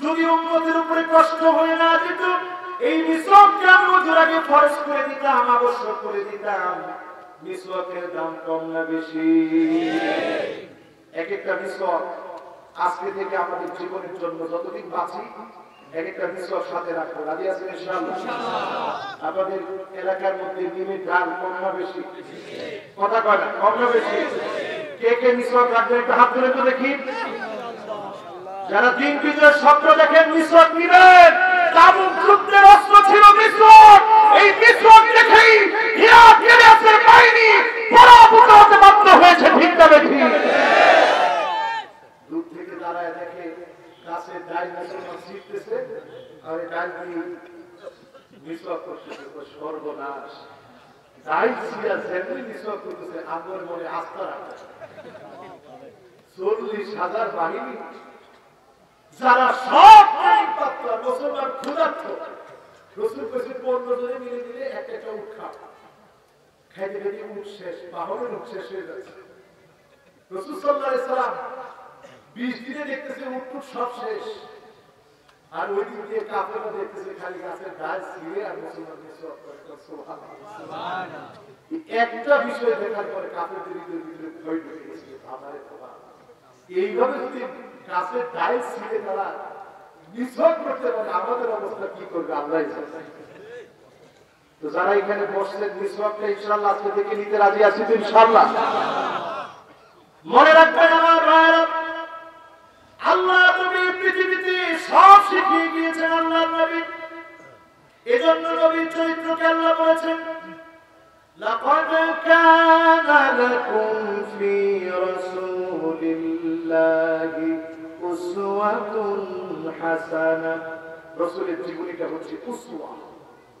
যদি উম্মতের উপরে কষ্ট হয়ে না যেত এই মিসওয়াককে আমি ওযুর আগে ফরজ করে দিতাম, আবশ্যক করে দিতাম। মিসওয়াকের দাম কম না বেশি? এক একটা মিসওয়াক আজকে থেকে আমাদের জীবনের জন্য যতদিন বাঁচি এক একটা মিসওয়াক সাথে রাখবো। রাজি আছেন ইনশাআল্লাহ? আমাদের এলাকার মধ্যে নিমের ঢাল কম না বেশি? কথা কয় না, কম না বেশি? কে কে মিসওয়াক রাখবেন একটা হাত তুলে তো দেখি। যারা দিন বিজয়ের স্বপ্ন দেখেন মিসওয়াক নিবেন। তাবুক যুদ্ধের অস্ত্র ছিল মিসওয়াক। এই মিসওয়াক দেখেই হিরাত গিলাসের বাহিনী পরাভূত হতে বাধ্য হয়েছে। ঠিক না বেশি? দূর থেকে দাঁড়ায় দেখে গাছের ডাল মুসলমান ছিটতেছে, আর এই ডাল দিয়ে মিসওয়াক করতেছে। সর্বনাশ! ডাল ছিঁড়া যেমনি মিসওয়াক করতেছে, আমার মনে আস্থা রাখে 40,000 বাহিনী, যারা সব মুসলমান ক্ষুধার্ত। রসুল কইছে 15 জনে মিলে দিলে একটা উট খা, খাইতে খাইতে উট শেষ, পাহাড়ের উট শেষ হয়ে যাচ্ছে। রসুল সাল্লাল্লাহু আলাইহি সাল্লাম 20 দিনে দেখতেছে উট সব শেষ, আর ওই দিন দিয়ে কাফেররা দেখতেছে খালি গাছের ডাল ছিঁড়ে আর মুসলমান মিসওয়াক করে। সুবহানাল্লাহ! একটা বিষয় দেখার পরে কাফেরদের ভিতরে ভয় ঢুকে গেছে। আমারে বাবা, এইভাবে যদি গাছের ডাল ছিঁড়ে তারা মিসওয়াক করতে পারে, আমাদের অবস্থা কি করবে আল্লাহই জানে। তো যারা এখানে বসলেন মিসওয়াকটা ইনশাআল্লাহ আজকে থেকে নিতে রাজি আছি তো ইনশাআল্লাহ? মনে রাখবেন আমার ভাইরা, আল্লাহ নবী পৃথিবীতে সব শিখিয়ে গিয়েছেন আল্লাহর নবী। এজন্য নবীর চরিত্রকে আল্লাহ বলেছেন, লাকাদ কানা লাকুম ফি রাসূলিল্লাহি উসওয়াতুন হাসানাহ। রাসূলের জীবনীটা হচ্ছে উসওয়া।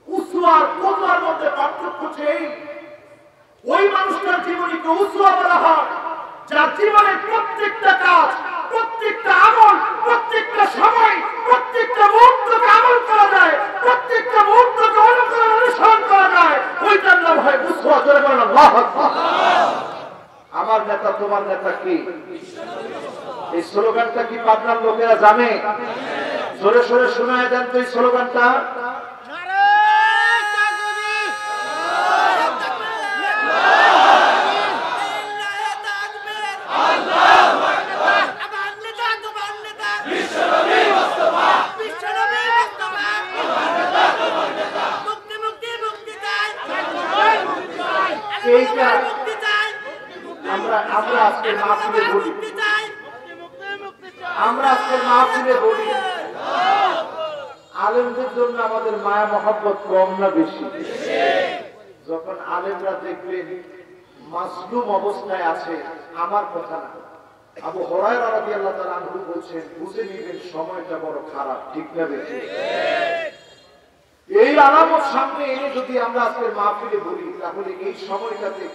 উসওয়ার কোথার মধ্যে পার্থক্য এই, ওই মানুষটার জীবনীকে উসওয়া বলা হয় যার জীবনের প্রত্যেকটা কাজ, প্রত্যেকটা আমল, প্রত্যেকটা সময়, প্রত্যেকটা মুহূর্তকে আমল করা যায়, প্রত্যেকটা মুহূর্তকে অনুকরণ অনুসরণ করা যায়। ওইটার নাম হয় উসওয়া। জোরে বলেন আল্লাহু আকবার। আমার নেতা তোমার নেতা কি? এই স্লোগানটা কি পাবনার লোকেরা জানে? জোরে সোরে শোনায় দেন তো এই স্লোগানটা। আমরা আজকে মাহফিলে বলি, আলেমদের জন্য আমাদের মায়া মহব্বত কম না বেশি? যখন আলেমরা দেখবেন মাসলুম অবস্থায় আছে, আমার কথা না, আবু হুরায়রা রাদিয়াল্লাহু তাআলা আনহু বলছেন, বুঝে নিবেন সময়টা বড় খারাপ। ঠিক না বেশি? এই আলামত সামনে এনে যদি আমরা আজকে মাহফিলে বলি, তাহলে এই সময়টাতে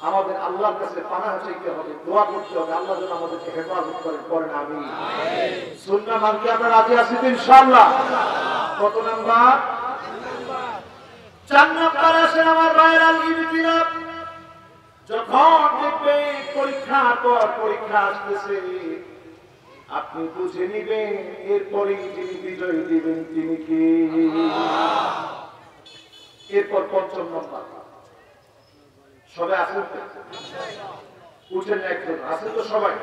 আমাদের আল্লাহর কাছে পানাহ চাইতে হবে, দোয়া করতে হবে, আল্লাহ যেন আমাদেরকে হেফাজত করেন। আমিন। সুন্নাহ মানতে আমরা রাজি আছি তো ইনশাআল্লাহ? কত নাম্বার? 4 নাম্বার আসেন আমার ভাইয়েরা, ইবতিলা। যখন দেখবে পরীক্ষার পর পরীক্ষা আসতেছে, আপনি বুঝে নিবেন এরপরে যিনি বিজয় দিবেন তিনি কে। এরপর 5ম নাম্বার, সবাই আছেন? উঠেন একজন, আছেন তো সবাই?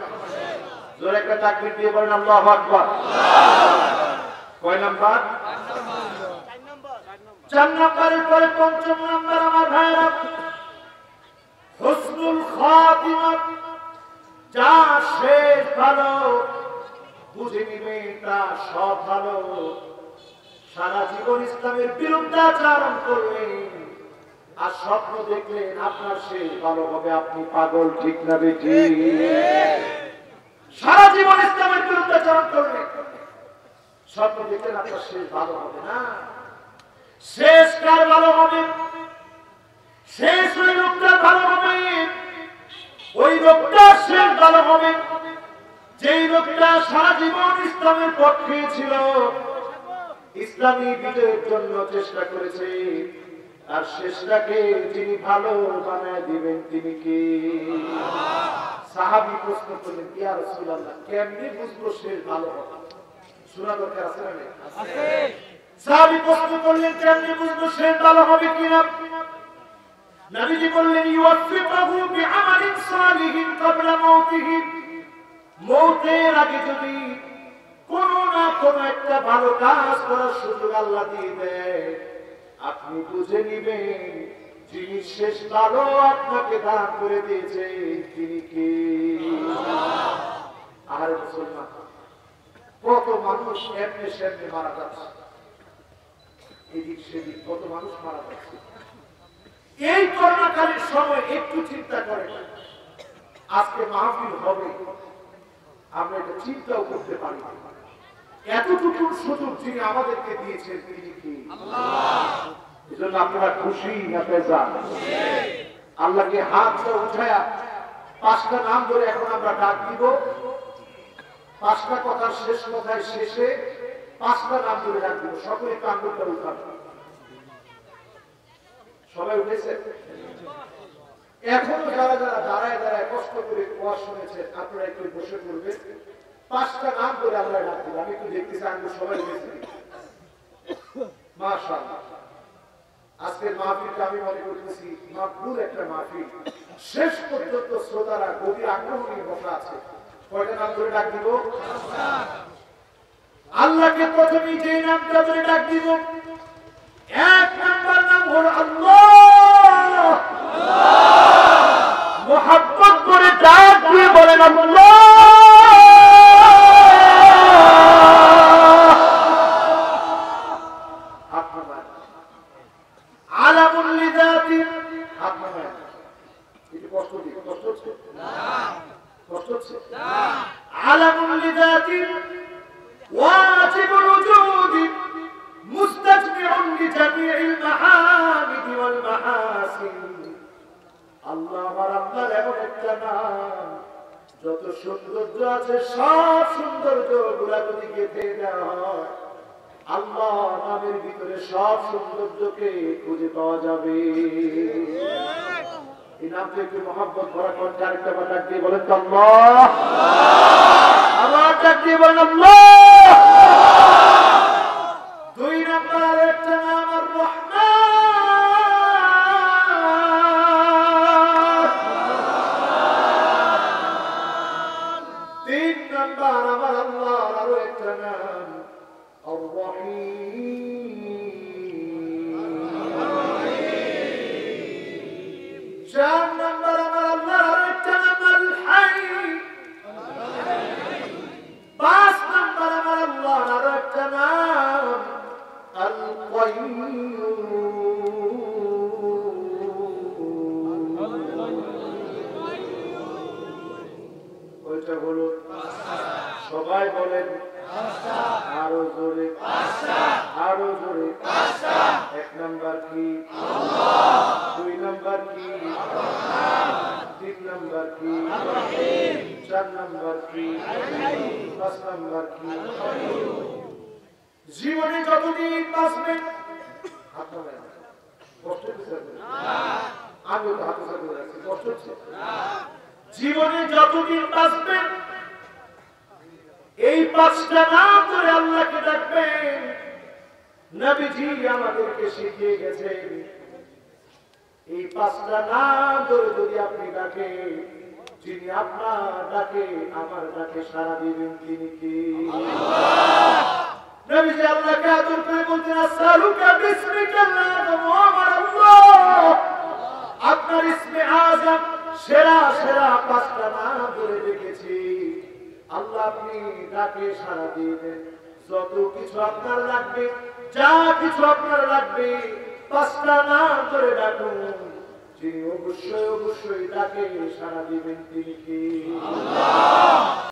জোরে একটা তাকবীর দিয়ে বলেন আল্লাহু আকবার। কয় নাম্বার? 4 নম্বরের পরে 5ম নাম্বার আমার ভাইরা হুসনুল খাতিমা, যা শেষ ভালো বুঝে নিবে তা সব ভালো। সারা জীবন ইসলামের বিরুদ্ধাচরণ করলেন আর স্বপ্ন দেখলেন আপনার শেষ ভালো হবে, আপনি পাগল, ঠিক না বেঠিক? সারা জীবন ইসলামের বিরুদ্ধাচরণ করলেন, স্বপ্ন দেখলেন আপনার শেষ ভালো হবে না। শেষ কার ভালো হবে? শেষ ওই লোকটার ভালো হবে, ওই লোকটার শেষ ভালো হবে যেই লোকটা সারা জীবন ইসলামের পক্ষে ছিল, ইসলামী বিজয়ের জন্য চেষ্টা করেছে। আর শেষটাকে যিনি ভালো বানায় দিবেন তিনি কে? সাহাবী প্রশ্ন করলেন, ইয়া রাসূলুল্লাহ, কেমনে বুঝবো শেষ ভালো হবে? শোনা দরকার আছে না? আছে। সাহাবী প্রশ্ন করলেন, কেমনে বুঝবো শেষ ভালো হবে কিনা? নবীজি বললেন, ইউফিকুহু বিআমালিন সালিহিন ক্বাবলা মাউতিহি, মওতের আগে যদি কোন না কোন একটা ভালো কাজ করার সুযোগ আল্লাহ দিয়ে দেয়, আপনি বুঝে নিবেন যিনি শেষ ভালো আপনাকে দান করে দিয়েছে তিনি কে? আর মুসলমান, কত মানুষ এমনি সেমনি মারা যাচ্ছে, এদিক সেদিক কত মানুষ মারা যাচ্ছে। এই করোনাকালীন সময় একটু চিন্তা করেন, আজকে মাহফিল হবে, আমরা এটা চিন্তাও করতে পারি না। এতটুকু সুযোগ যিনি আমাদেরকে দিয়েছেন তিনি কি? আল্লাহ। এজন্য আপনারা খুশি না বেজার? আল্লাহকে হাতটা উঠায়া 5টা নাম ধরে এখন আমরা ডাক দিব। 5টা কথার শেষ কথায় শেষে 5টা নাম ধরে ডাক দিব। সকলে কান্দটা উঠাবে। সবাই উঠেছে? এখনো যারা যারা দাঁড়ায় দাঁড়ায় কষ্ট করে ওয়াজ শুনেছেন, আপনারা একটু বসে পড়বেন। 5টা নাম ধরে আমরা ডাক দিব। আমি একটু দেখতে চাই সবাই উঠেছে। মাশাআল্লাহ, আজকের মাহফিলটা আমি মনে করতেছি মাকবুল একটা মাহফিল। শেষ পর্যন্ত শ্রোতারা গভীর আগ্রহ নিয়ে বসা আছে। কয়টা নাম ধরে ডাক দিব? আল্লাহকে প্রথমেই যে নামটা ধরে ডাক দিব, 1 নাম্বার নাম হলো আল্লাহ। মুহাব্বত করে ডাক দিয়ে বলেন আল্লাহ। আলামুল লিযাতি, আপনারা এটা কষ্ট দিই, কষ্ট হচ্ছে না? কষ্ট হচ্ছে না? আলামুল লিযাতি ওয়াজিবুল উজুদি মুস্তাজমিউন লিজামিইল মাহামিদ ওয়াল মাহাসিন। আল্লাহ আমার আল্লাহর এমন একটা নাম, যত সৌন্দর্য আছে সব সৌন্দর্য গুলা যদি গেঁথে দেওয়া হয়, আল্লাহ নামের ভিতরে সব সৌন্দর্যকে খুঁজে পাওয়া যাবে। এই নামটা একটু মহব্বত ভরা কণ্ঠে আরেকটা বার ডাক দিয়ে বলেন তো আল্লাহ। আবার ডাক দিয়ে বলেন আল্লাহ। 2 নাম্বার আরেকটা নাম আর রহমান। 3 নাম্বার আমার আল্লাহর আরো একটা নাম আর-রহিম। 4 নাম্বার আমার আল্লাহর আরেকটা নাম আল-হাই। 5 নাম্বার আমার আল্লাহর আরো একটা নাম আল-কাইয়্যুম। ওইটা হলো সবাই বলেন আরো জোরে, আরো জোরে। 1 নাম্বার কি? আল্লাহ। 2 নাম্বার কি? রহমান। 3 নাম্বার কি? রহিম। 4 নাম্বার কি? আল-হাই। 5 নাম্বার কি? কাইয়্যুম। জীবনে যতদিন বাঁচবেন, হাত নামান, কষ্ট হচ্ছে না? আমি তো হাত সাথে রাখছি, কষ্ট হচ্ছে না? জীবনে যতদিন বাঁচবেন এই 5টা নাম ধরে আল্লাহকে ডাকবেন। নবীজি আমাদেরকে শিখিয়ে গেছেন, এই 5টা নাম ধরে যদি আপনি ডাকেন যিনি আপনার ডাকে আমার ডাকে সাড়া দিবেন তিনি কে? নবীজি আল্লাহকে আদর করে বলতেন, আসসালুকা বিসমিকাল্লাহ মুহাম্মদ আল্লাহ। আপনার ইসমে আযম সেরা সেরা পাঁচটা নাম ধরে রেখেছি আল্লাহ, আপনি ডাকে সাড়া দিবেন। যত কিছু আপনার লাগবে, যা কিছু আপনার লাগবে, পাঁচটা নাম ধরে ডাকুন, যিনি অবশ্যই অবশ্যই ডাকে সাড়া দিবেন তিনি কে? আল্লাহ।